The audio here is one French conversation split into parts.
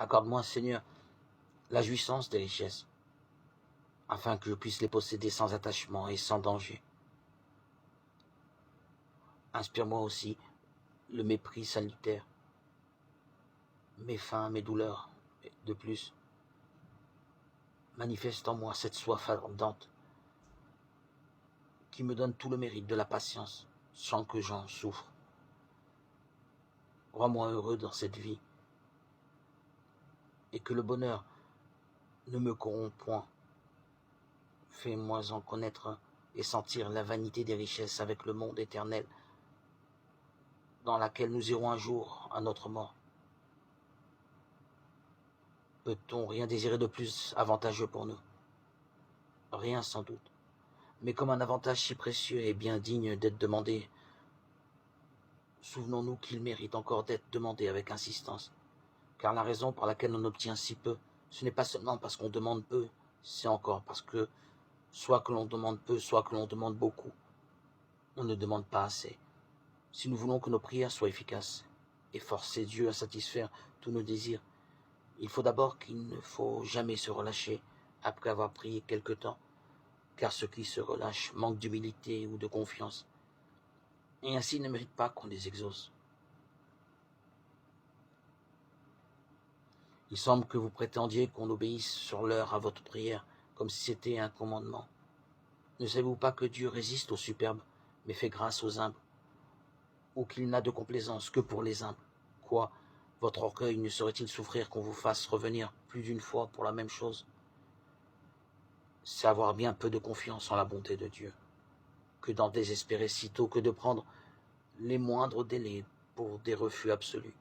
Accorde-moi, Seigneur, la jouissance des richesses, afin que je puisse les posséder sans attachement et sans danger. Inspire-moi aussi le mépris salutaire, mes faims, mes douleurs. De plus, manifeste en moi cette soif ardente qui me donne tout le mérite de la patience sans que j'en souffre. Rends-moi heureux dans cette vie et que le bonheur ne me corrompt point. Fais-moi en connaître et sentir la vanité des richesses avec le monde éternel dans laquelle nous irons un jour à notre mort. Peut-on rien désirer de plus avantageux pour nous? Rien sans doute. Mais comme un avantage si précieux et bien digne d'être demandé, souvenons-nous qu'il mérite encore d'être demandé avec insistance. Car la raison par laquelle on obtient si peu, ce n'est pas seulement parce qu'on demande peu, c'est encore parce que, soit que l'on demande peu, soit que l'on demande beaucoup, on ne demande pas assez. Si nous voulons que nos prières soient efficaces et forcer Dieu à satisfaire tous nos désirs, il faut d'abord qu'il ne faut jamais se relâcher après avoir prié quelque temps, car ceux qui se relâchent manquent d'humilité ou de confiance, et ainsi ne méritent pas qu'on les exauce. Il semble que vous prétendiez qu'on obéisse sur l'heure à votre prière, comme si c'était un commandement. Ne savez-vous pas que Dieu résiste aux superbes, mais fait grâce aux humbles, ou qu'il n'a de complaisance que pour les humbles? Quoi, votre orgueil ne saurait-il souffrir qu'on vous fasse revenir plus d'une fois pour la même chose? C'est avoir bien peu de confiance en la bonté de Dieu, que d'en désespérer sitôt que de prendre les moindres délais pour des refus absolus.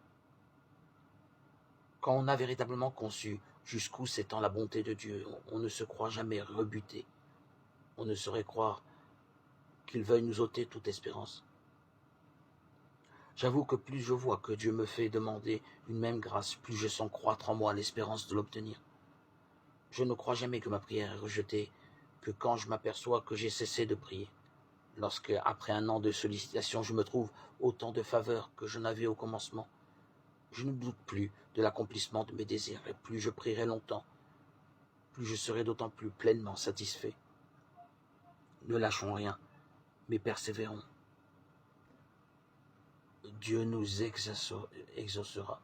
Quand on a véritablement conçu jusqu'où s'étend la bonté de Dieu, on ne se croit jamais rebuté. On ne saurait croire qu'il veuille nous ôter toute espérance. J'avoue que plus je vois que Dieu me fait demander une même grâce, plus je sens croître en moi l'espérance de l'obtenir. Je ne crois jamais que ma prière est rejetée, que quand je m'aperçois que j'ai cessé de prier. Lorsque, après un an de sollicitations, je me trouve autant de faveurs que je n'avais au commencement, je ne doute plus de l'accomplissement de mes désirs, et plus je prierai longtemps, plus je serai d'autant plus pleinement satisfait. Ne lâchons rien, mais persévérons. Dieu nous exaucera.